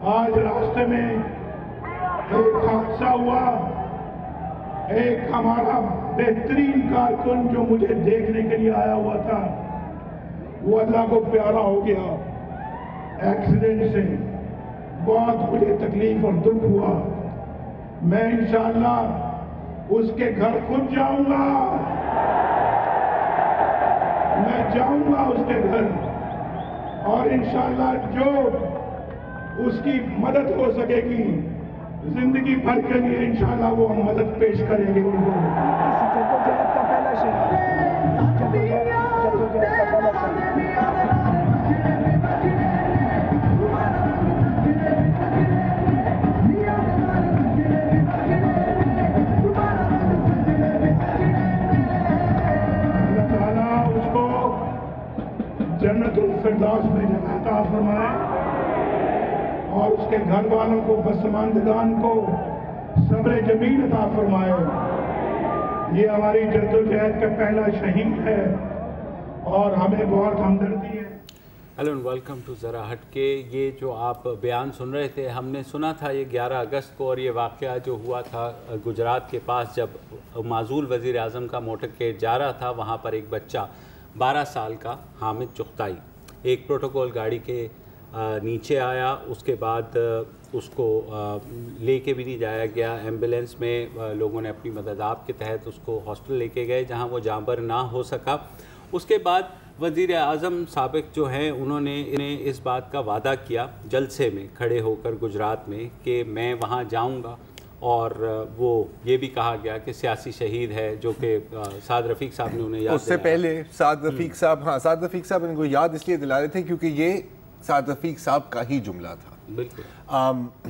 آج راستے میں ایک حادثہ ہوا. ایک ہمارا بہترین کارکن جو مجھے دیکھنے کے لیے آیا ہوا تھا وہ اللہ کو پیارا ہو گیا ایکسیڈنٹ سے. بہت مجھے تکلیف اور دکھ ہوا. میں انشاءاللہ اس کے گھر خود جاؤں گا. میں جاؤں گا اس کے گھر اور انشاءاللہ جو اس کی مدد ہو سکے گی زندگی بھر کے لیے انشاءاللہ وہ ہم مدد پیش کریں گے ان کو. جدوجہد کا پہلا شہید. جدوجہد کا پہلا اللہ تعالیٰ اس کو جنت الفردوس میں جگہ عطا فرمائے اور اس کے گھر والوں کو پسماندگان کو صبر جمیل عطا فرمائے. یہ ہماری جدوجہد کا پہلا شہید ہے اور ہمیں بہت ہمدردی ہے. ہیلو اینڈ ویلکم ٹو ذرا ہٹ کے. یہ جو آپ بیان سن رہے تھے ہم نے سنا تھا یہ 11 اگست کو، اور یہ واقعہ جو ہوا تھا گجرات کے پاس جب معزول وزیر اعظم کا موٹرکیڈ جا رہا تھا. وہاں پر ایک بچہ 12 سال کا حامد چغتائی ایک پروٹوکول گاڑی کے نیچے آیا. اس کے بعد اس کو لے کے بھی نہیں جایا گیا. ایمبولینس میں لوگوں نے اپنی مدد کے تحت اس کو ہاسپٹل لے کے گئے جہاں وہ جاں بحق نہ ہو سکا. اس کے بعد وزیر اعظم سابق جو ہیں انہوں نے انہیں اس بات کا وعدہ کیا جلسے میں کھڑے ہو کر گجرات میں کہ میں وہاں جاؤں گا، اور وہ یہ بھی کہا گیا کہ سیاسی شہید ہے جو کہ سعد رفیق صاحب نے انہیں یاد اس سے پہلے سعد رفیق صاحب ان کو یاد اس لیے دلا رہے تھے کیونکہ یہ سعد رفیق صاحب کا ہی جملہ تھا. بالکل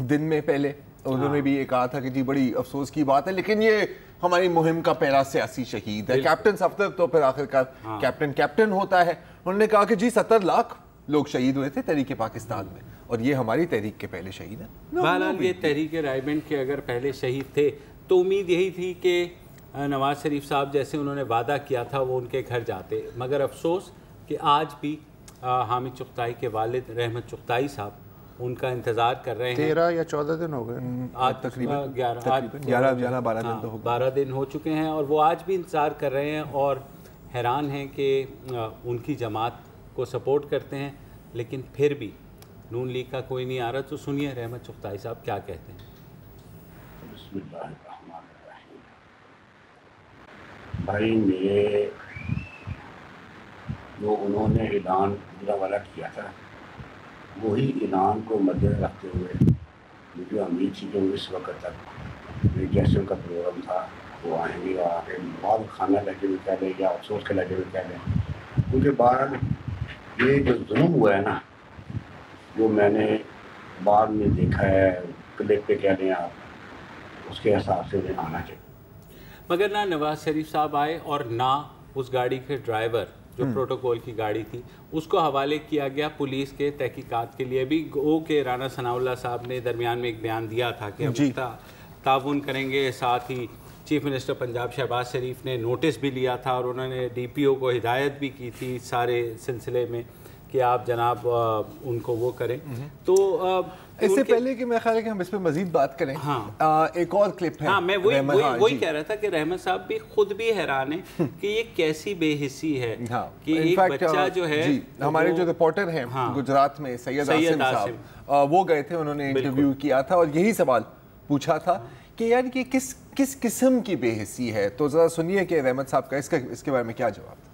دن میں پہلے انہوں نے بھی یہ کہا تھا کہ جی بڑی افسوس کی بات ہے لیکن یہ ہماری مہم کا پہلا سیاسی شہید ہے. کیپٹن صفدر تو پھر آخر کار کیپٹن ہوتا ہے. انہوں نے کہا کہ جی 70 لاکھ لوگ شہید ہوئے تھے تحریک پاکستان میں اور یہ ہماری تحریک کے پہلے شہید ہیں. بہرحال یہ تحریک رائے بینٹ کے اگر پہلے شہید تھے تو امید یہی تھی کہ نواز شریف صاحب جیسے انہوں نے وعدہ کیا تھا وہ ان کے گھر جاتے. مگر افسوس کہ آج بھی حامد چغتائی کے والد رحمت چغتائی صاحب ان کا انتظار کر رہے ہیں. 13 یا 14 دن ہو گئے. آج تقریباً 12 دن ہو چکے ہیں اور وہ آج بھی انتظار کر رہے ہیں اور حیران ہیں کہ ان کی جماعت کو سپورٹ کرتے ہیں لیکن پھر بھی نون لیگ کا کوئی نہیں آ رہا. تو سنیے رحمت چغتائی صاحب کیا کہتے ہیں. بسم اللہ الرحمن الرحیم. بھائی میرے جو انہوں نے اعلان والا کیا تھا وہی اعلان کو مد نظر رکھتے ہوئے مجھے امید تھی کہ اس وقت تک جیسے ان کا پروگرام تھا وہ آئیں گے اور آگے بعد کھانا لہجے میں کہہ لیں یا افسوس کے لہجے میں کہہ لیں. کیونکہ بعد یہ جو ظلم ہوا ہے نا جو میں نے بعد میں دیکھا ہے کلپ پہ کہہ لیں آپ اس کے حساب سے انہیں آنا چاہیے. مگر نہ نواز شریف صاحب آئے اور نہ اس گاڑی کے ڈرائیور جو پروٹوکول کی گاڑی تھی اس کو حوالے کیا گیا پولیس کے تحقیقات کے لیے. بھی گو کہ رانا ثناء اللہ صاحب نے درمیان میں ایک بیان دیا تھا کہ ہم تعاون کریں گے. ساتھ ہی چیف منسٹر پنجاب شہباز شریف نے نوٹس بھی لیا تھا اور انہوں نے ڈی پی او کو ہدایت بھی کی تھی سارے سلسلے میں کہ آپ جناب ان کو وہ کریں. تو اس سے پہلے کہ میں خیال ہے کہ ہم اس پہ مزید بات کریں ایک اور کلپ ہے. ہاں میں وہی کہہ رہا تھا کہ رحمت صاحب بھی خود بھی حیران ہیں کہ یہ کیسی بے حسی ہے کہ ایک بچہ جو ہے. ہمارے جو رپورٹر ہیں گجرات میں سید عاصم صاحب وہ گئے تھے انہوں نے انٹرویو کیا تھا اور یہی سوال پوچھا تھا کہ یار یہ کس قسم کی بے حسی ہے. تو ذرا سنیے کہ رحمت صاحب کا اس کے بارے میں کیا جواب تھا.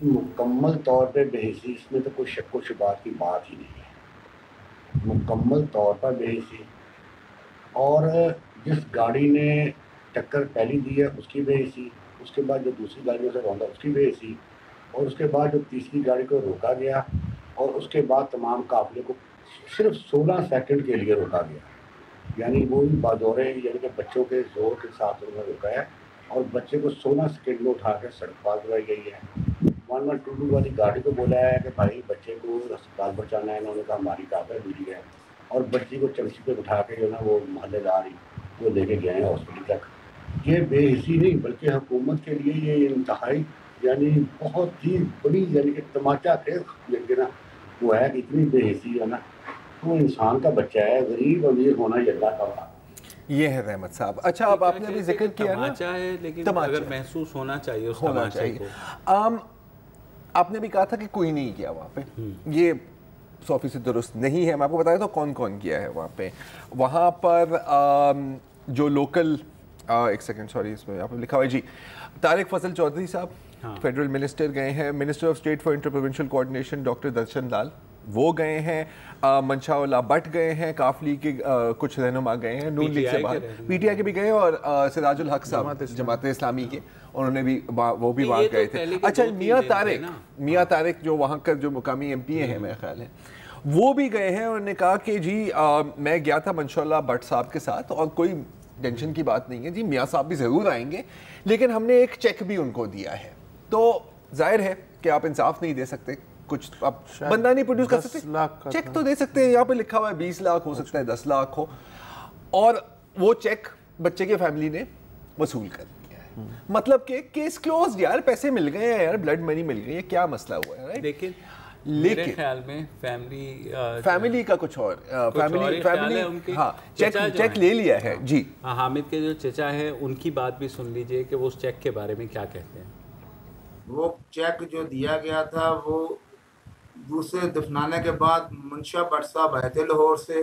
مکمل طور پہ بے حسی اس میں تو کوئی شک و شبہات کی بات ہی نہیں ہے. مکمل طور پر بے حسی. اور جس گاڑی نے ٹکر پہلی دی ہے اس کی بے حسی, اس کے بعد جو دوسری گاڑیوں سے روندا اس کی بے حسی, اور اس کے بعد جو تیسری گاڑی کو روکا گیا اور اس کے بعد تمام قافلے کو صرف 16 سیکنڈ کے لیے روکا گیا. یعنی وہی بادورے یعنی کہ بچوں کے زور کے ساتھ انہوں نے روکا ہے اور بچے کو 16 سیکنڈ میں اٹھا کے سڑک پار کروائی گئی ہے. 1122 والی گاڑی کو بولا ہے کہ بھائی بچے کو اسپتال پہنچانا ہے. انہوں نے کہا ہماری کاغذ ملی ہے اور بچی کو چمچی پہ بٹھا کے جو نا وہ محلے دار ہی وہ لے کے گئے ہیں ہاسپٹل تک. یہ بے حسی نہیں بلکہ حکومت کے لیے یہ انتہائی یعنی بہت ہی بڑی یعنی کہ تماچا خیز نا وہ ہے. اتنی بے حسی ہے نا وہ انسان کا بچہ ہے, غریب امیر ہونا یہ اللہ کا بات. یہ ہے رحمت صاحب. اچھا اب آپ نے بھی ذکر کیا نا تماچا ہے, لیکن اگر محسوس ہونا چاہیے اس تماچے کو. آپ نے بھی کہا تھا کہ کوئی نہیں کیا وہاں پہ, یہ 100% درست نہیں ہے. میں آپ کو بتایا تو کون کون کیا ہے وہاں پہ. وہاں پر جو لوکل, ایک سیکنڈ سوری, اس میں آپ نے لکھا ہوا ہے جی, طارق فضل چودھری صاحب فیڈرل منسٹر گئے ہیں. Minister of state for inter provincial coordination doctor Darshan Lal وہ گئے ہیں. منشا اللہ بٹ گئے ہیں. کاف لیگ کے کچھ رہنما گئے ہیں, نون لیگ سے باہر پی ٹی آئی کے بھی گئے, اور سراج الحق صاحب جماعت اسلامی کے, انہوں نے بھی وہ بھی وہاں گئے تھے. اچھا میاں طارق جو وہاں کا جو مقامی ایم پی ہیں میرا خیال ہے, وہ بھی گئے ہیں. انہوں نے کہا کہ جی میں گیا تھا منشا اللہ بٹ صاحب کے ساتھ, اور کوئی ٹینشن کی بات نہیں ہے جی, میاں صاحب بھی ضرور آئیں گے, لیکن ہم نے ایک چیک بھی ان کو دیا ہے. تو ظاہر ہے کہ آپ انصاف نہیں دے سکتے, کچھ آپ بندہ نہیں پروڈیوس کر سکتے, چیک تو دے سکتے ہیں. یہاں پہ لکھا ہوا ہے 20 لاکھ ہو سکتا ہے 10 لاکھ ہو, اور وہ چیک بچے کے فیملی نے وصول کر لیا ہے. مطلب کہ کیس کلوزڈ یار, پیسے مل گئے ہیں یار, بلڈ منی مل گئی ہے, کیا مسئلہ ہوا ہے. لیکن میرے خیال میں فیملی کا کچھ اور, فیملی ہاں چیک لے لیا ہے جی. حامد کے جو چچا ہے ان کی بات بھی سن لیجئے کہ وہ اس چیک کے بارے میں کیا کہتے ہیں. وہ چیک جو دیا گیا تھا وہ دوسرے دفنانے کے بعد منشا بٹ صاحب آئے تھے لاہور سے,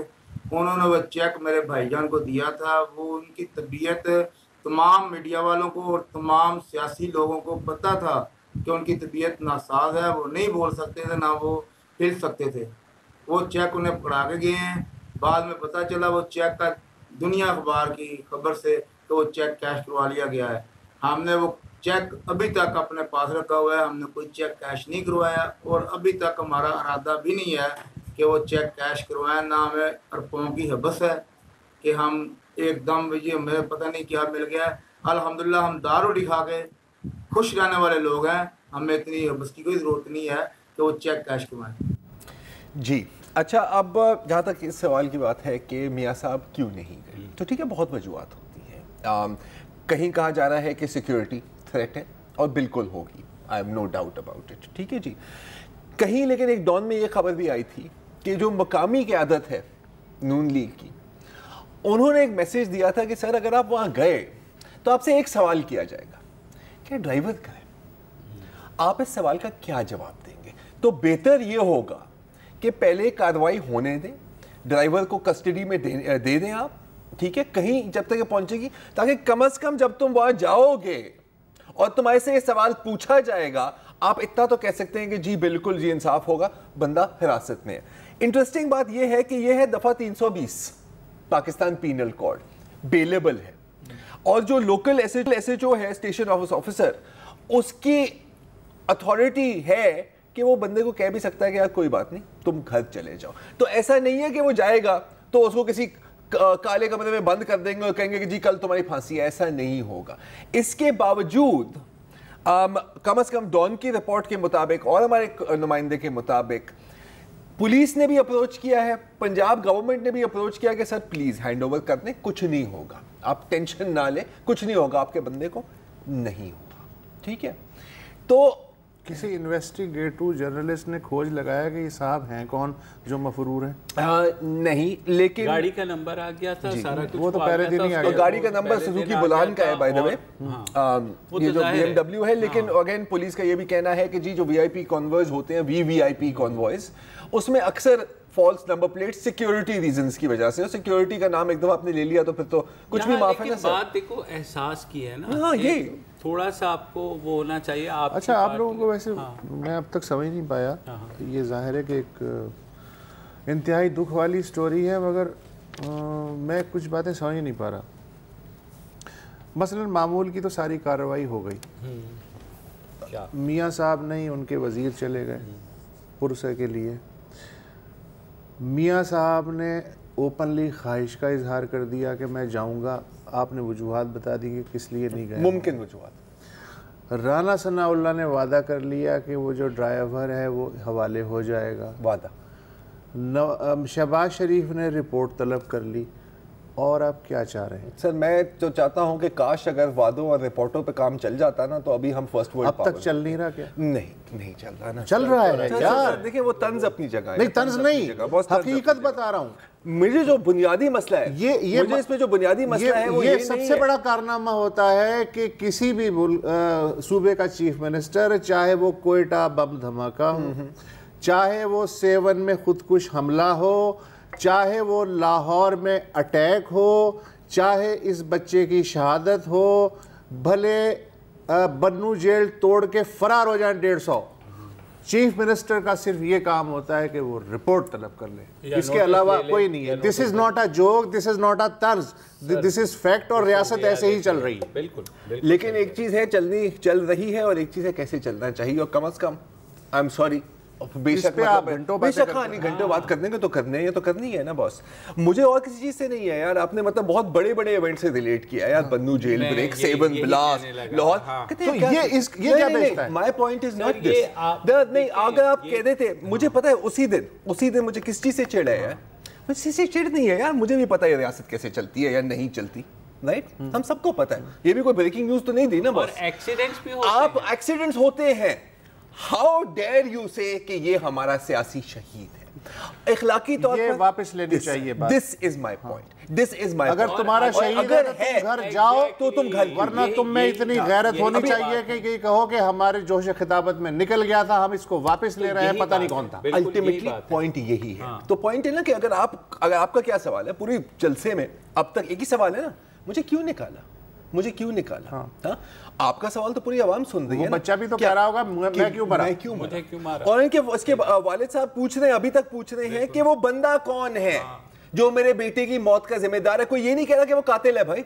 انہوں نے وہ چیک میرے بھائی جان کو دیا تھا. وہ ان کی طبیعت تمام میڈیا والوں کو اور تمام سیاسی لوگوں کو پتہ تھا کہ ان کی طبیعت ناساز ہے, وہ نہیں بول سکتے تھے نہ وہ ہل سکتے تھے. وہ چیک انہیں پڑھا کے گئے ہیں. بعد میں پتہ چلا وہ چیک کا دنیا اخبار کی خبر سے کہ وہ چیک کیش کروا لیا گیا ہے. ہم نے وہ چیک ابھی تک اپنے پاس رکھا ہوا ہے, ہم نے کوئی چیک کیش نہیں کروایا, اور ابھی تک ہمارا ارادہ بھی نہیں ہے کہ وہ چیک کیش کروائیں. نہ ہمیں ارپوں کی حبس ہے کہ ہم ایک دم یہ ہمیں پتہ نہیں کیا مل گیا ہے. الحمدللہ ہم دارو دکھا کے خوش رہنے والے لوگ ہیں, ہمیں اتنی حبس کی کوئی ضرورت نہیں ہے کہ وہ چیک کیش کروائیں. جی اچھا, اب جہاں تک اس سوال کی بات ہے کہ میاں صاحب کیوں نہیں گئے, تو ٹھیک ہے بہت وجوہات ہوتی ہیں. کہیں کہا جا رہا ہے کہ سیکیورٹی تھریٹ ہے, اور بالکل ہوگی, I am no doubt about it, ٹھیک ہے جی. کہیں لیکن ایک ڈان میں یہ خبر بھی آئی تھی کہ جو مقامی قیادت ہے نون لیگ کی, انہوں نے ایک میسیج دیا تھا کہ سر اگر آپ وہاں گئے تو آپ سے ایک سوال کیا جائے گا کہ ڈرائیور کا ہے, آپ اس سوال کا کیا جواب دیں گے. تو بہتر یہ ہوگا کہ پہلے کارروائی ہونے دیں, ڈرائیور کو کسٹڈی میں دے دیں آپ, ٹھیک ہے, کہیں جب تک یہ پہنچے گی, تاکہ کم از کم جب تم وہاں جاؤ گے اور تمہارے سے یہ سوال پوچھا جائے گا, آپ اتنا تو کہہ سکتے ہیں کہ جی بالکل جی انصاف ہوگا, بندہ حراست میں ہے. انٹرسٹنگ بات یہ ہے کہ یہ ہے دفعہ 320 پاکستان پینل کوڈ, بیلیبل ہے, اور جو لوکل ایس ایچ او ہے اسٹیشن آفس آفیسر, اس کی اتھارٹی ہے کہ وہ بندے کو کہہ بھی سکتا ہے کہ یار کوئی بات نہیں تم گھر چلے جاؤ. تو ایسا نہیں ہے کہ وہ جائے گا تو اس کو کسی کالے کمرے میں بند کر دیں گے اور کہیں گے کہ جی کل تمہاری پھانسی ہے, ایسا نہیں ہوگا. اس کے باوجود کم از کم ڈان کی رپورٹ کے مطابق اور ہمارے نمائندے کے مطابق پولیس نے بھی اپروچ کیا ہے, پنجاب گورنمنٹ نے بھی اپروچ کیا کہ سر پلیز ہینڈ اوور کر دیں, کچھ نہیں ہوگا, آپ ٹینشن نہ لیں, کچھ نہیں ہوگا, آپ کے بندے کو نہیں ہوگا, ٹھیک ہے. تو کسی انویسٹیگیٹو جرنلسٹ نے کھوج لگایا کہ یہ صاحب ہیں کون جو مفرور ہیں؟ نہیں, لیکن گاڑی کا نمبر آ گیا تھا, سارا کچھ وہ تو پہلے دن ہی آ گیا. گاڑی کا نمبر سوزوکی بولان کا ہے بائی دا وے, یہ جو بی ایم ڈبلیو ہے. لیکن اگین پولیس کا یہ بھی کہنا ہے کہ جی جو وی آئی پی کانوائز ہوتے ہیں, وی آئی پی کانوائز, اس میں اکثر false number plate security reasons کی وجہ سے, سیکیورٹی کا نام ایک دفعہ آپ نے لے لیا تو پھر تو کچھ بھی معاف ہے نا سر. بات دیکھو احساس کی ہے نا, ہاں یہ تھوڑا سا آپ کو وہ ہونا چاہیے. اچھا آپ لوگوں کو ویسے میں اب تک سمجھ نہیں پایا, یہ ظاہر ہے کہ ایک انتہائی دکھ والی سٹوری ہے, مگر میں کچھ باتیں سمجھ نہیں پا رہا. مثلا معمول کی تو ساری کارروائی ہو گئی, میاں صاحب نہیں, ان کے وزیر چلے گئے پرسے کے لیے. میاں صاحب نے اوپنلی خواہش کا اظہار کر دیا کہ میں جاؤں گا, آپ نے وجوہات بتا دی کہ کس لیے نہیں گئے, ممکن وجوہات. رانا ثناء اللہ نے وعدہ کر لیا کہ وہ جو ڈرائیور ہے وہ حوالے ہو جائے گا, وعدہ. شہباز شریف نے رپورٹ طلب کر لی, اور آپ کیا چاہ رہے ہیں؟ سر میں تو چاہتا ہوں کہ کاش اگر وعدوں اور رپورٹوں پہ کام چل جاتا نا تو ابھی ہم فرسٹ ورلڈ اب تک چل نہیں رہا کیا؟ نہیں چل رہا نا. چل رہا ہے یار. دیکھیں وہ طنز اپنی جگہ ہے. نہیں طنز نہیں, حقیقت بتا رہا ہوں. مجھے جو بنیادی مسئلہ ہے مجھے اس میں جو بنیادی مسئلہ ہے وہ یہ سب سے بڑا کارنامہ ہوتا ہے کہ کسی بھی صوبے کا چیف منسٹر, چاہے وہ کوئٹہ بم دھماکہ ہو, چاہے وہ 7 میں خودکش حملہ ہو, چاہے وہ لاہور میں اٹیک ہو, چاہے اس بچے کی شہادت ہو, بھلے بنو جیل توڑ کے فرار ہو جائیں 150, چیف منسٹر کا صرف یہ کام ہوتا ہے کہ وہ رپورٹ طلب کر لے, اس کے علاوہ کوئی نہیں ہے. This is not a joke, this is not a طرز, دس از فیکٹ, اور ریاست ایسے ہی چل رہی ہے. بالکل. لیکن ایک چیز ہے چل رہی ہے اور ایک چیز ہے کیسے چلنا چاہیے, اور کم از کم آئی ایم سوری بے شک گھنٹوں بات کرنے کے تو کرنے ہیں, تو کرنی ہے نا باس. مجھے اور کسی چیز سے نہیں ہے یار, آپ نے مطلب بہت بڑے بڑے ایونٹ سے ریلیٹ کیا ہے یار, بنو جیل بریک, 7 بلاسٹ, لاہور. تو یہ کیا بیچتا ہے؟ My point is not this. نہیں اگر آپ کہہ رہے تھے, مجھے پتا ہے اسی دن مجھے کس چیز سے چڑ ہے یار, مجھے کسی سے چڑ نہیں ہے یار, مجھے بھی پتا ہے ریاست کیسے چلتی ہے یا نہیں چلتی, رائٹ, ہم سب کو پتا ہے. یہ بھی کوئی بریکنگ نیوز تو نہیں دی نا باس. ایکسیڈنٹس بھی ہوتے ہیں, آپ ایکسیڈنٹس ہوتے ہیں, ہاؤ ڈیئر یو سے کہ یہ ہمارا سیاسی شہید ہے. اخلاقی طور پر یہ واپس لینی چاہیے بات. دس از مائی پوائنٹ, دس از مائی. اگر تمہارا شہید ہے تو گھر جاؤ, تو تم گھر, ورنہ تم میں اتنی غیرت ہونی چاہیے کہ یہ کہو کہ ہمارے جوش خطابت میں نکل گیا تھا, ہم اس کو واپس لے رہے ہیں, پتہ نہیں کون تھا. الٹیمیٹلی پوائنٹ یہی ہے. تو پوائنٹ ہے نا کہ اگر آپ کا کیا سوال ہے پوری جلسے میں اب تک, ایک ہی سوال ہے نا, مجھے کیوں نکالا. آپ کا سوال تو پوری عوام سن رہی ہے. بچہ بھی تو کہہ رہا ہوگا میں کیوں مارا, اور اس کے والد صاحب پوچھ رہے ہیں, ابھی تک پوچھ رہے ہیں کہ وہ بندہ کون ہے جو میرے بیٹے کی موت کا ذمہ دار ہے. کوئی یہ نہیں کہہ رہا کہ وہ قاتل ہے بھائی,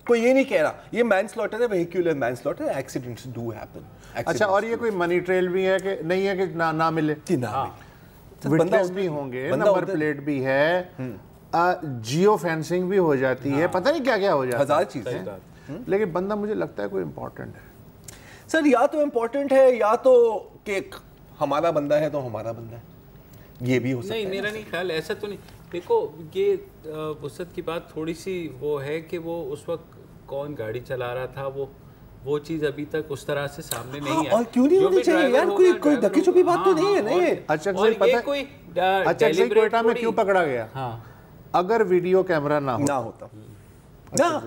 کوئی یہ نہیں کہہ رہا. یہ مین سلاٹر ہے, وہیکولر مین سلاٹر, ایکسیڈنٹس ڈو ہیپن. اچھا, اور یہ کوئی منی ٹریل بھی ہے کہ نہیں ہے کہ نہ ملے, وٹنس بھی ہوں گے, نمبر پلیٹ بھی ہے, جیو فینسنگ بھی ہو جاتی ہے, پتہ نہیں کیا کیا ہو جاتا ہے, ہزار چیزیں. لیکن بندہ مجھے لگتا ہے کوئی امپورٹنٹ ہے. سر یا تو امپورٹنٹ ہے یا تو کہ ہمارا بندہ ہے تو ہمارا بندہ ہے, یہ بھی ہو سکتا ہے. نہیں, میرا نہیں خیال ایسا تو نہیں. دیکھو یہ وسعت کی بات تھوڑی سی وہ ہے کہ وہ اس وقت کون گاڑی چلا رہا تھا, وہ چیز ابھی تک اس طرح سے سامنے نہیں آئی. اور کیوں نہیں ہونی چاہیے یار, کوئی دھکی چھپی بات تو نہیں ہے نا یہ. اچھا کوئٹہ میں کیوں پکڑا گیا, اگر ویڈیو کیمرہ نہ ہوتا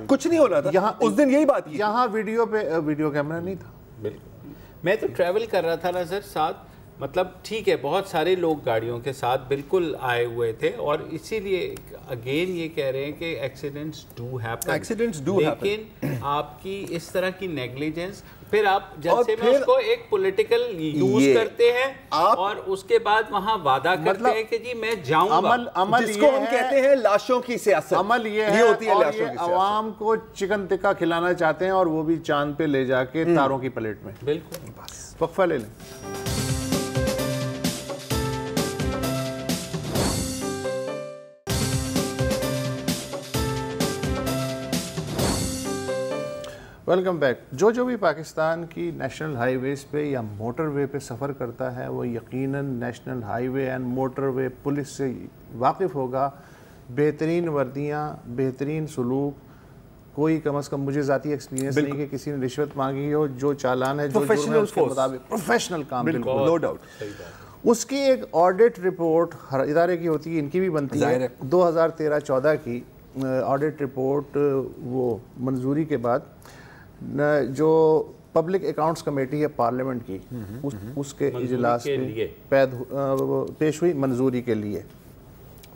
کچھ نہیں ہونا تھا. اس دن یہی بات, یہاں ویڈیو کیمرہ نہیں تھا. بالکل. میں تو ٹریول کر رہا تھا نا سر ساتھ, مطلب ٹھیک ہے بہت سارے لوگ گاڑیوں کے ساتھ بالکل آئے ہوئے تھے, اور اسی لیے اگین یہ کہہ رہے ہیں کہ ایکسیڈنٹس ڈو ہیپن, لیکن آپ کی اس طرح کی نیگلیجنس, پھر آپ جلسے میں اس کو ایک پولیٹیکل یوز کرتے ہیں, اور اس کے بعد وہاں وعدہ کرتے ہیں کہ جی میں جاؤں گا, جس کو ہم کہتے ہیں لاشوں کی سیاست. عمل یہ ہے, اور یہ عوام کو چکن ٹکا کھلانا چاہتے ہیں, اور وہ بھی چاند پہ لے جا کے تاروں کی پلیٹ میں. بالکل. وقفہ لے لیں. Welcome back. جو بھی پاکستان کی نیشنل ہائی ویز پہ یا موٹر وے پہ سفر کرتا ہے وہ یقیناً national high way and motor way police سے واقف ہوگا. بہترین وردیاں, بہترین سلوک, کوئی کم از کم مجھے ذاتی ایکسپیرینس نہیں کہ کسی نے رشوت مانگی ہو, جو چالان ہے جو جرم ہے اس کے مطابق پروفیشنل کام, بالکل نو ڈاؤٹ. اس کی ایک آڈٹ رپورٹ ہر ادارے کی ہوتی ہے, ان کی بھی بنتی ہے. 2013-14 کی آڈٹ رپورٹ وہ منظوری کے بعد جو پبلک اکاؤنٹس کمیٹی ہے پارلیمنٹ کی, اس کے اجلاس میں پیش ہوئی منظوری کے لیے.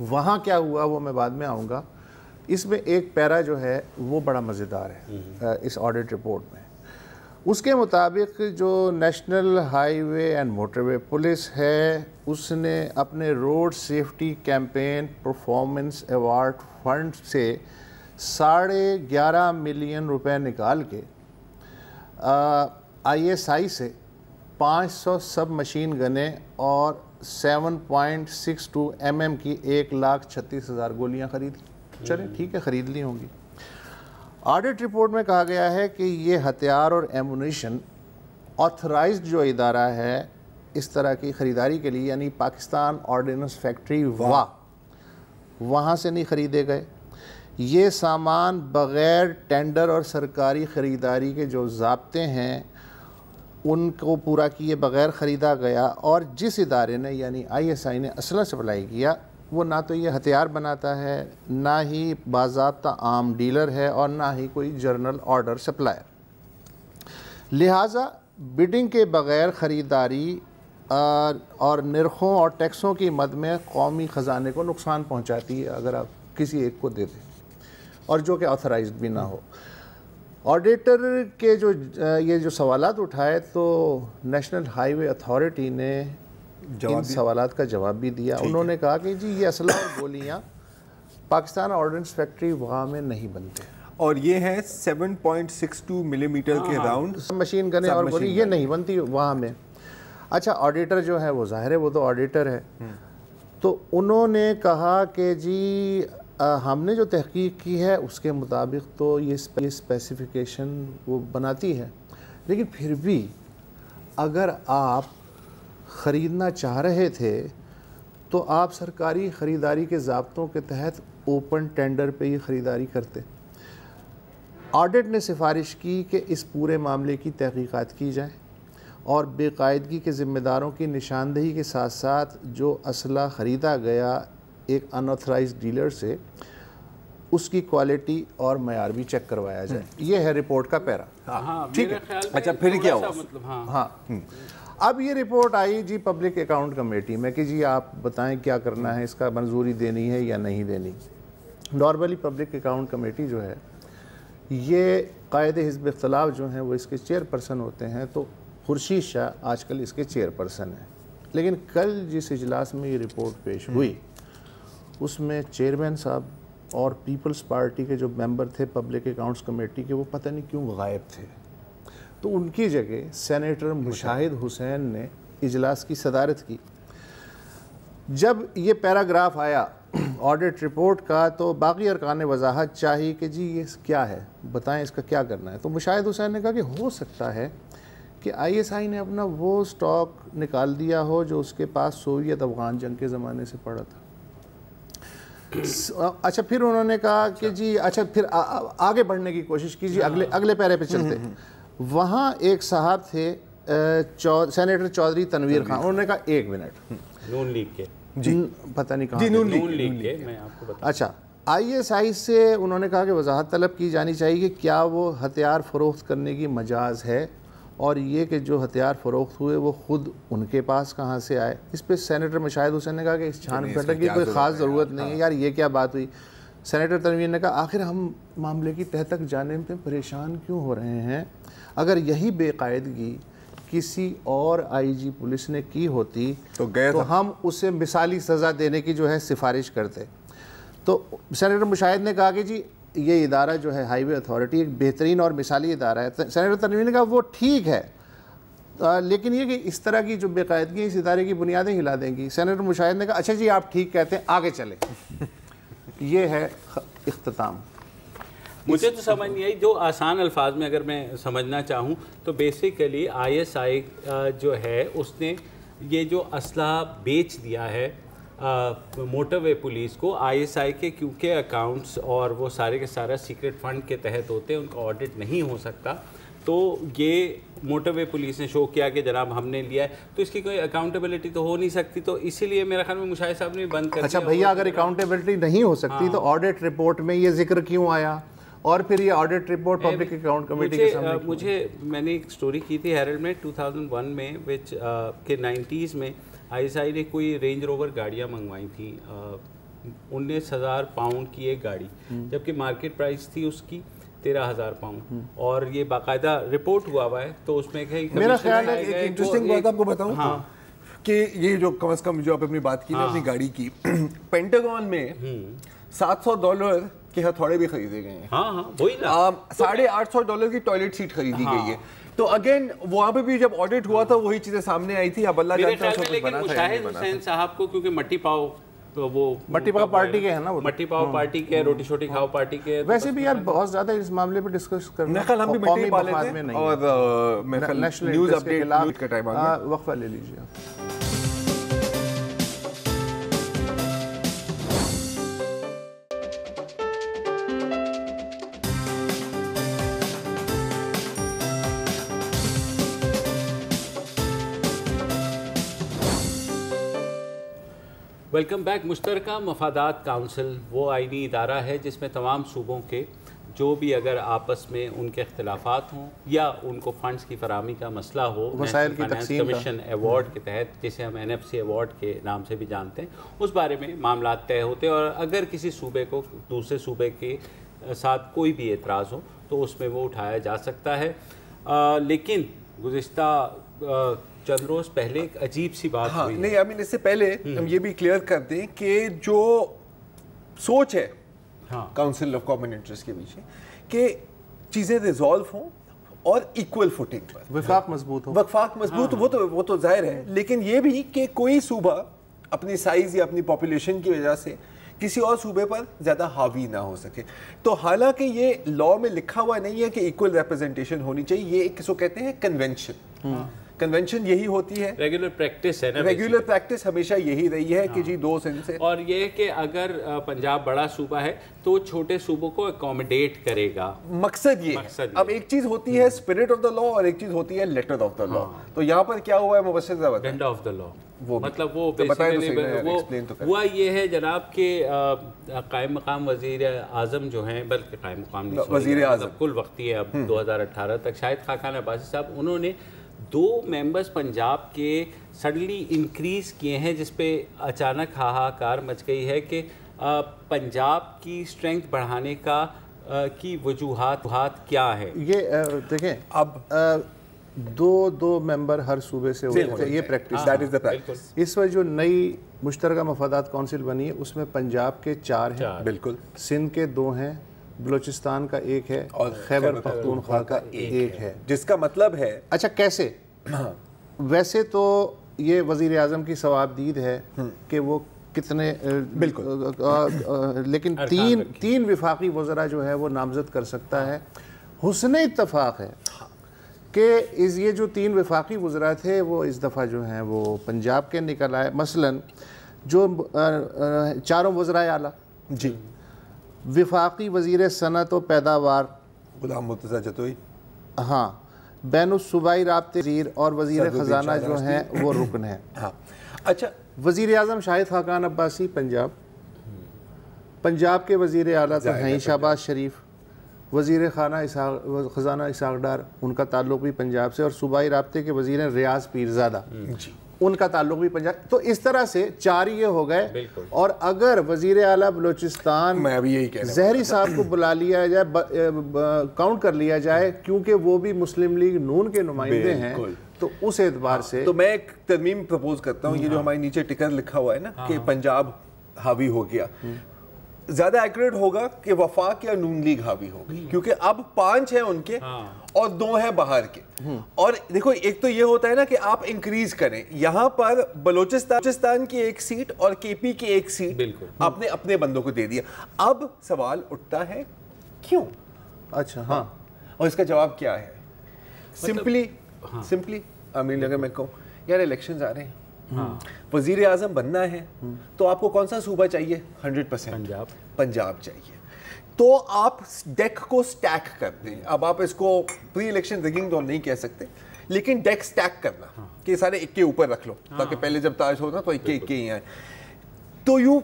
وہاں کیا ہوا وہ میں بعد میں آؤں گا. اس میں ایک پیرا جو ہے وہ بڑا مزیدار ہے اس آڈٹ رپورٹ میں. اس کے مطابق جو national high way and motor way police ہے, اس نے اپنے road safety campaign performance award fund سے 11.5 ملین روپے نکال کے ISI سے 500 سب مشین گنیں اور 7.62 mm کی 1,36,000 گولیاں خریدی. چلیں ٹھیک ہے, خرید لی ہوں گی. آڈٹ رپورٹ میں کہا گیا ہے کہ یہ ہتھیار اور ایمونیشن آتھرائزڈ جو ادارہ ہے اس طرح کی خریداری کے لیے, یعنی پاکستان آرڈیننس فیکٹری وہاں سے نہیں خریدے گئے. یہ سامان بغیر ٹینڈر اور سرکاری خریداری کے جو ضابطے ہیں ان کو پورا کیے بغیر خریدا گیا، اور جس ادارے نے یعنی ISI نے اسلحہ سپلائی کیا وہ نہ تو یہ ہتھیار بناتا ہے، نہ ہی باضابطہ عام ڈیلر ہے، اور نہ ہی کوئی جرنل آرڈر سپلائر۔ لہٰذا بڈنگ کے بغیر خریداری اور نرخوں اور ٹیکسوں کی مد میں قومی خزانے کو نقصان پہنچاتی ہے اگر آپ کسی ایک کو دے دیں، اور جو کہ آتھرائزڈ بھی نہ ہو۔ آڈیٹر کے یہ جو سوالات اٹھائے تو نیشنل ہائی وے اتھارٹی نے ان سوالات کا جواب بھی دیا۔ انہوں نے کہا کہ جی یہ اسلحہ اور گولیاں پاکستان آرڈننس فیکٹری وہاں میں نہیں بنتے، اور یہ ہے 7.62 ملی میٹر کے راؤنڈ مشین گنیں اور گولی یہ نہیں بنتی وہاں میں۔ اچھا آڈیٹر جو ہے وہ ظاہر ہے وہ تو آڈیٹر ہے، تو انہوں نے کہا کہ جی ہم نے جو تحقیق کی ہے اس کے مطابق تو یہ اسپیسیفیکیشن وہ بناتی ہے، لیکن پھر بھی اگر آپ خریدنا چاہ رہے تھے تو آپ سرکاری خریداری کے ضابطوں کے تحت اوپن ٹینڈر پہ یہ خریداری کرتے۔ آڈٹ نے سفارش کی کہ اس پورے معاملے کی تحقیقات کی جائے اور بے قاعدگی کے ذمہ داروں کی نشاندہی کے ساتھ ساتھ جو اسلحہ خریدا گیا ایک انآتھرائزڈ ڈیلر سے اس کی کوالٹی اور معیار بھی چیک کروایا جائے۔ یہ ہے رپورٹ کا پیرا، ٹھیک ہے۔ اچھا پھر کیا ہوا؟ ہاں اب یہ رپورٹ آئی جی پبلک اکاؤنٹ کمیٹی میں کہ جی آپ بتائیں کیا کرنا ہے، اس کا منظوری دینی ہے یا نہیں دینی۔ نارملی پبلک اکاؤنٹ کمیٹی جو ہے یہ قائد حزب اختلاف جو ہیں وہ اس کے چیئرپرسن ہوتے ہیں، تو خورشید شاہ آج کل اس کے چیئرپرسن ہیں، لیکن کل جس اجلاس میں یہ رپورٹ پیش ہوئی اس میں چیئرمین صاحب اور پیپلز پارٹی کے جو ممبر تھے پبلک اکاؤنٹس کمیٹی کے وہ پتہ نہیں کیوں غائب تھے، تو ان کی جگہ سینیٹر مشاہد حسین نے اجلاس کی صدارت کی۔ جب یہ پیراگراف آیا آڈٹ رپورٹ کا تو باقی ارکان نے وضاحت چاہی کہ جی یہ کیا ہے، بتائیں اس کا کیا کرنا ہے، تو مشاہد حسین نے کہا کہ ہو سکتا ہے کہ ISI نے اپنا وہ سٹاک نکال دیا ہو جو اس کے پاس سوویت افغان جنگ کے زمانے سے پڑا تھا۔ اچھا پھر انہوں نے کہا کہ جی اچھا پھر آگے بڑھنے کی کوشش کیجیے، اگلے پیرے پہ چلتے۔ وہاں ایک صاحب تھے سینیٹر چودھری تنویر خان، انہوں نے کہا ایک منٹ، نون لیگ کے پتہ نہیں کہاں، نون لیگ کے میں آپ کو بتا۔ اچھا ISI سے انہوں نے کہا کہ وضاحت طلب کی جانی چاہیے کہ کیا وہ ہتھیار فروخت کرنے کی مجاز ہے، اور یہ کہ جو ہتھیار فروخت ہوئے وہ خود ان کے پاس کہاں سے آئے۔ اس پہ سینیٹر مشاہد حسین نے کہا کہ اس چھان پھینٹنے کی کوئی خاص ضرورت نہیں ہے، یار یہ کیا بات ہوئی۔ سینیٹر تنویر نے کہا آخر ہم معاملے کی تہ تک جانے میں پریشان کیوں ہو رہے ہیں، اگر یہی بے قاعدگی کسی اور IG پولیس نے کی ہوتی تو ہم اسے مثالی سزا دینے کی جو ہے سفارش کرتے۔ تو سینیٹر مشاہد نے کہا کہ جی یہ ادارہ جو ہے ہائی وے اتھارٹی ایک بہترین اور مثالی ادارہ ہے۔ سینیٹر تنویر نے کہا وہ ٹھیک ہے، لیکن یہ کہ اس طرح کی جو بے قاعدگی اس ادارے کی بنیادیں ہلا دیں گی۔ سینیٹر مشاہد نے کہا اچھا جی آپ ٹھیک کہتے ہیں، آگے چلیں۔ یہ ہے اختتام۔ مجھے تو سمجھ نہیں آئی، جو آسان الفاظ میں اگر میں سمجھنا چاہوں تو بیسیکلی ISI جو ہے اس نے یہ جو اسلحہ بیچ دیا ہے موٹر وے پولیس کو، ISI کے کیونکہ اکاؤنٹس اور وہ سارے کے سارا سیکرٹ فنڈ کے تحت ہوتے ہیں، ان کا آڈٹ نہیں ہو سکتا، تو یہ موٹر وے پولیس نے شو کیا کہ جناب ہم نے لیا ہے، تو اس کی کوئی اکاؤنٹیبلٹی تو ہو نہیں سکتی، تو اسی لیے میرا خیال میں مشاہد صاحب نے بند کر دیا۔ اچھا بھیا اگر اکاؤنٹیبلٹی نہیں ہو سکتی تو آڈٹ رپورٹ میں یہ ذکر کیوں آیا، اور پھر یہ audit report public account committee کے سامنے؟ میں نے ایک سٹوری کی تھی ہیرلڈ میں 2001 میں کہ 90s میں ISI نے کوئی رینج روور گاڑیاں منگوائی تھیں 19,000 پاؤنڈ کی ایک گاڑی، جبکہ مارکیٹ پرائس تھی اس کی 13,000 پاؤنڈ، اور یہ باقاعدہ رپورٹ ہوا ہے۔ تو اس میں میرا خیال ہے ایک انٹرسٹنگ بات آپ کو بتاؤں کہ یہ جو کم از کم جو آپ اپنی بات کی نا اپنی گاڑی کی، پینٹاگون میں $700 کے ہتھوڑے بھی خریدے گئے ہیں، $850 کی ٹوائلٹ سیٹ خریدی گئی ہے۔ تو اگین وہاں پہ بھی جب آڈٹ ہوا تھا وہی چیزیں سامنے آئی تھی، اب اللہ جانتا ہے اس کو لیکن مشاہد حسین صاحب کو کیونکہ مٹی پاؤ وہ مٹی پاؤ پارٹی کے ہیں نا، وہ مٹی پاؤ پارٹی کے، روٹی شوٹی کھاؤ پارٹی کے، ویسے بھی یار بہت زیادہ اس معاملے پہ ڈسکس کرنا ہم بھی مٹی پا لیتے ہیں، اور نیوز اپڈیٹ کا ٹائم آ گیا، وقفہ لے لیجیے۔ Welcome back. مشترکہ مفادات کونسل وہ آئینی ادارہ ہے جس میں تمام صوبوں کے جو بھی اگر آپس میں ان کے اختلافات ہوں یا ان کو فنڈز کی فراہمی کا مسئلہ ہو، وسائل کی تقسیم کمیشن ایوارڈ کے تحت جسے ہم NFC ایوارڈ کے نام سے بھی جانتے ہیں، اس بارے میں معاملات طے ہوتے ہیں، اور اگر کسی صوبے کو دوسرے صوبے کے ساتھ کوئی بھی اعتراض ہو تو اس میں وہ اٹھایا جا سکتا ہے. لیکن گزشتہ چند روز پہلے ایک عجیب سی بات ہوئی. نہیں اس سے پہلے ہم یہ بھی کلیئر کر دیں کہ جو سوچ ہے کاؤنسل آف کامن انٹرسٹ کے پیچھے کہ چیزیں ریزالو ہوں اور ایکول فوٹنگ پر وفاق مضبوط ہو. وفاق مضبوط وہ تو ظاہر ہے، لیکن یہ بھی کہ کوئی صوبہ اپنی سائز یا اپنی پاپولیشن کی وجہ سے کسی اور صوبے پر زیادہ حاوی نہ ہو سکے. تو حالانکہ یہ لاء میں لکھا ہوا نہیں ہے کہ ایکول ریپرزنٹیشن ہونی چاہیے، یہ کس کو کہتے ہیں کنونشن. کنونشن یہی ہوتی ہے، ریگولر پریکٹس ہے نا، ریگولر پریکٹس ہمیشہ یہی رہی ہے کہ جی 2 سن سے. اور یہ کہ اگر پنجاب بڑا صوبہ ہے تو چھوٹے صوبوں کو اکوموڈیٹ کرے گا. مقصد یہ اب ایک چیز ہوتی ہے اسپرٹ آف دا لا اور ایک چیز ہوتی ہے لیٹر آف دا لا. تو یہاں پر کیا ہوا ہے مبشر صاحب؟ اینڈ آف دا لا مطلب وہ ہوا یہ ہے جناب کہ قائم مقام وزیر اعظم جو ہیں، بلکہ قائم مقام وزیر اعظم کل وقتی ہے اب 2018 تک، شاہد خاقان عباسی صاحب، انہوں نے 2 ممبرز پنجاب کے سڈنلی انکریز کیے ہیں، جس پہ اچانک ہاہاکار مچ گئی ہے کہ پنجاب کی اسٹرینتھ بڑھانے کی وجوہات کیا ہے. یہ دیکھیں اب 2 ممبر ہر صوبے سے ہوتے ہیں، یہ پریکٹس. اس وقت جو نئی مشترکہ مفادات کونسل بنی ہے اس میں پنجاب کے 4 ہیں، بالکل، سندھ کے 2 ہیں، بلوچستان کا 1 ہے اور خیبر پختونخوا کا 1 ہے. جس کا مطلب ہے اچھا کیسے؟ ویسے تو یہ وزیر اعظم کی ثوابدید ہے کہ وہ کتنے بالکل، لیکن 3 وفاقی وزراء جو ہے وہ نامزد کر سکتا ہے. حسن اتفاق ہے کہ یہ جو 3 وفاقی وزراء تھے وہ اس دفعہ جو ہیں وہ پنجاب کے نکل آئے. مثلا جو 4 وزراء اعلیٰ، جی، وفاقی وزیر صنعت و پیداوار غلام مرتضیٰ جتوئی، ہاں، بین الصوبائی رابطے وزیر اور وزیر خزانہ جو ہیں وہ رکن ہیں. اچھا، وزیر اعظم شاہد خاقان عباسی پنجاب کے وزیر اعلیٰ تو ہیں شہباز شریف، وزیر خزانہ اسحاق ڈار، ان کا تعلق بھی پنجاب سے، اور صوبائی رابطے کے وزیر ہیں ریاض پیرزادہ، ان کا تعلق بھی پنجاب. تو اس طرح سے 4 یہ ہو گئے. اور اگر وزیر اعلیٰ بلوچستان زہری صاحب کو بلا لیا جائے، کاؤنٹ کر لیا جائے، کیونکہ وہ بھی مسلم لیگ نون کے نمائندے ہیں، تو اس اعتبار سے تو میں ایک ترمیم پرپوز کرتا ہوں. یہ جو ہمارے نیچے ٹکر لکھا ہوا ہے نا کہ پنجاب حاوی ہو گیا، زیادہ ایکوریٹ ہوگا کہ وفاق یا نون لیگ حاوی ہوگی، کیونکہ اب 5 ہیں ان کے اور 2 ہیں باہر کے. اور دیکھو ایک تو یہ ہوتا ہے نا کہ آپ انکریز کریں، یہاں پر بلوچستان کی 1 سیٹ اور KP کی 1 سیٹ آپ نے اپنے بندوں کو دے دیا. اب سوال اٹھتا ہے کیوں؟ اچھا ہاں، اور اس کا جواب کیا ہے؟ سمپلی امین، اگر میں کہوں یار الیکشنز آ رہے ہیں، وزیر اعظم بننا ہے تو آپ کو کون سا صوبہ چاہیے؟ 100% پنجاب چاہیے. تو آپ ڈیک کو سٹیک کرتے ہیں. اب آپ اس کو پری الیکشن ریگنگ تو نہیں کہہ سکتے، لیکن ڈیک سٹیک کرنا کہ سارے 1 کے اوپر رکھ لو تاکہ پہلے جب تاج ہوتا تو 1 کے ہی آئیں. تو you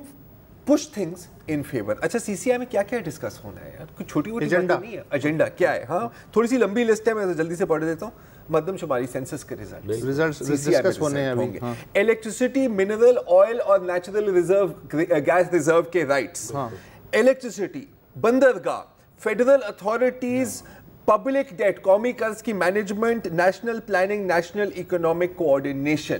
push things in favour. اچھا CCI میں کیا کیا ڈسکس ہونا ہے یار؟ کوئی چھوٹی موٹی ایجنڈا نہیں ہے. ایجنڈا کیا ہے؟ ہاں تھوڑی سی لمبی لسٹ ہے، میں جلدی سے پڑھ دیتا ہوں. مردم شماری سینسس کے ریزلٹس ڈسکس ہونے ہیں ابھی. الیکٹریسٹی، منرل آئل اور نیچرل ریزرو گیس ریزرو کے رائٹس، الیکٹریسٹی، بندرگاہ، فیڈرل اتھارٹیز، پبلک ڈیٹ، قومی قرض کی management, national planning, national economic coordination.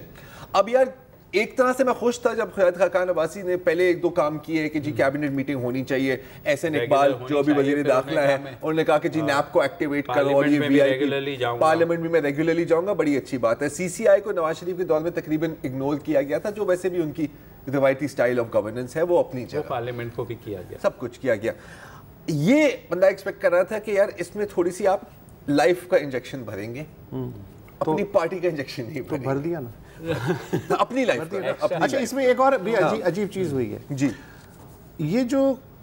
اب یار ایک طرح سے میں خوش تھا جب شاہد خاقان عباسی نے پہلے 1-2 کام کیے کہ جی کیبنٹ میٹنگ ہونی چاہیے. احسن اقبال جو ابھی وزیر داخلہ ہیں انہوں نے کہا کہ جی نیب کو ایکٹیویٹ کرو، اور یہ پارلیمنٹ بھی میں ریگولرلی جاؤں گا. بڑی اچھی بات ہے. CCI کو نواز شریف کے دور میں تقریباً اگنور کیا گیا تھا، جو ویسے بھی ان کی روایتی سٹائل آف گورننس ہے، وہ اپنی جگہ پارلیمنٹ کو بھی کیا گیا، سب کچھ کیا گیا. یہ بندہ ایکسپیکٹ کر رہا تھا کہ یار اس میں تھوڑی سی آپ لائف کا انجیکشن بھریں گے، اپنی پارٹی کا انجیکشن نہیں تو بھر دیا نا اپنی لائف. اچھا اس میں ایک اور بھی عجیب چیز ہوئی ہے. جی، یہ جو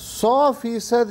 100%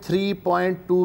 3.2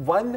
1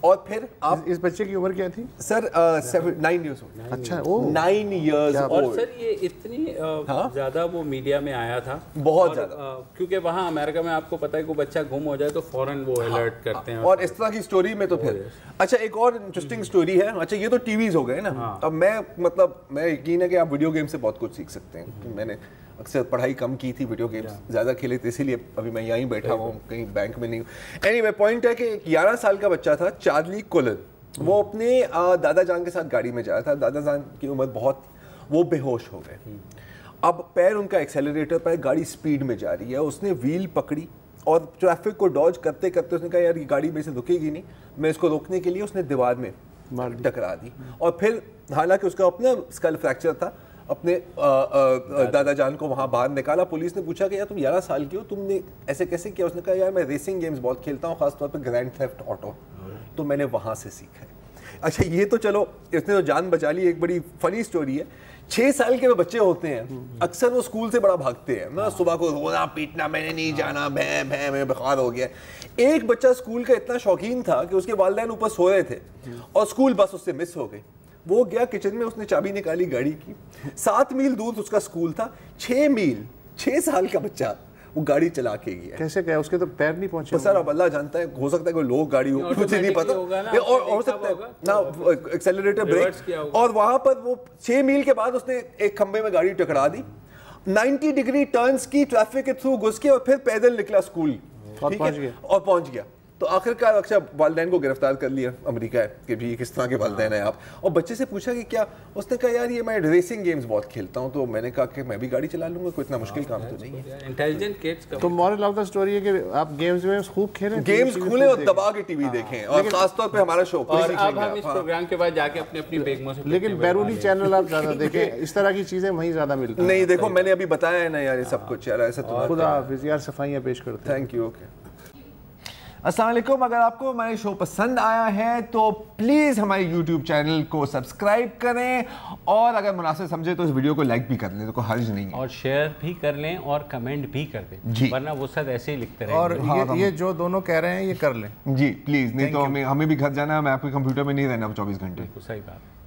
اور پھر آپ اس بچے کی عمر کیا تھی سر 9 years old. اچھا 9 years اور old. سر یہ اتنی زیادہ وہ میڈیا میں آیا تھا بہت زیادہ, کیونکہ وہاں امریکہ میں آپ کو پتہ ہے کوئی بچہ گم ہو جائے تو فوراً وہ الرٹ کرتے ہیں. اور اس طرح کی سٹوری میں تو پھر اچھا ایک اور انٹرسٹنگ سٹوری ہے. اچھا یہ تو ٹی ویز ہو گئے نا, اب میں یقین ہے کہ آپ ویڈیو گیم سے بہت کچھ سیکھ سکتے ہیں. میں نے اکثر پڑھائی کم کی تھی, ویڈیو گیمز زیادہ کھیلے تھے, اسی لیے ابھی میں یہیں بیٹھا ہوں, کہیں بینک میں نہیں ہوں. اینی وے پوائنٹ ہے کہ 11 سال کا بچہ تھا چارلی کولن, وہ اپنے دادا جان کے ساتھ گاڑی میں جا رہا تھا. دادا جان کی عمر بہت, وہ بے ہوش ہو گئے. اب پیر ان کا ایکسیلریٹر پر, گاڑی سپیڈ میں جا رہی ہے, اس نے ویل پکڑی اور ٹریفک کو ڈاج کرتے کرتے اس نے کہا یار یہ گاڑی میرے سے رکے گی نہیں, میں اس کو روکنے کے لیے اس نے دیوار میں ٹکرا دی. اور پھر حالانکہ اس کا اپنا اسکل فریکچر تھا, اپنے دادا جان کو وہاں باہر نکالا. پولیس نے پوچھا کہ یار تم 11 سال کی ہو, تم نے ایسے کیسے کیا؟ اس نے کہا یار میں ریسنگ گیمز بہت کھیلتا ہوں, خاص طور پہ گرینڈ تھیفٹ آٹو, تو میں نے وہاں سے سیکھا ہے. اچھا یہ تو چلو اس نے تو جان بچا لی, ایک بڑی فنی سٹوری ہے. 6 سال کے بچے ہوتے ہیں اکثر وہ اسکول سے بڑا بھاگتے ہیں نا, صبح کو رونا پیٹنا, میں نے نہیں جانا, میں بخار ہو گیا. ایک بچہ اسکول کا اتنا شوقین تھا کہ اس کے والدین اوپر سو رہے تھے اور اسکول بس اس سے مس ہو گئی. وہ گیا کچن میں, اس نے چابی نکالی گاڑی کی, 7 میل دور اس کا اسکول تھا, 6 میل 6 سال کا بچہ وہ گاڑی چلا کے گیا. کیسے کیا؟ اس کے تو پیر نہیں پہنچے سر, اب اللہ جانتا ہے, ہو سکتا ہے کوئی لوگ گاڑی ہو, مجھے نہیں پتا, اور ہو سکتا ہے نا ایکسیلریٹر بریک. اور وہاں پر وہ 6 میل کے بعد اس نے ایک کھمبے میں گاڑی ٹکرا دی, 90 ڈگری ٹرنز کی, ٹریفک کے تھرو گھس کے, اور پھر پیدل نکلا اسکول اور پہنچ گیا. تو آخرکار اکثر والدین کو گرفتار کر لیا امریکہ ہے کہ بھی کس طرح کے والدین ہیں آپ. اور بچے سے پوچھا کہ کیا, اس نے کہا یار یہ میں ریسنگ گیمز بہت کھیلتا ہوں, تو میں نے کہا کہ میں بھی گاڑی چلا لوں گا, کوئی اتنا مشکل کام تو نہیں ہے. انٹیلیجنٹ کڈز کا تو مورل آف دا اسٹوری ہے کہ آپ گیمز میں خوب کھیلیں, گیمز کھولیں اور دبا کے ٹی وی دیکھیں, اور خاص طور پہ ہمارا شو. اور اب ہم اس پروگرام کے بعد جا کے اپنی بیگموں سے, لیکن بیرونی چینل آپ زیادہ دیکھیں, اس طرح کی چیزیں وہیں زیادہ ملتی ہیں. نہیں دیکھو میں نے ابھی بتایا ہے نا یار, یہ سب کچھ یار ایسا تو. خدا حافظ یار, صفائیاں پیش کرتے ہیں. Thank you. اوکے السلام علیکم. اگر آپ کو ہمارے شو پسند آیا ہے تو پلیز ہمارے یوٹیوب چینل کو سبسکرائب کریں, اور اگر مناسب سمجھے تو اس ویڈیو کو لائک بھی کر لیں, تو کوئی حرج نہیں ہے, اور شیئر بھی کر لیں اور کمنٹ بھی کر دیں, ورنہ وہ سب ایسے ہی لکھتے رہیں. اور یہ جو دونوں کہہ رہے ہیں یہ کر لیں جی پلیز, نہیں تو ہمیں بھی گھر جانا ہے, میں آپ کے کمپیوٹر میں نہیں رہنا 24 گھنٹے. صحیح بات.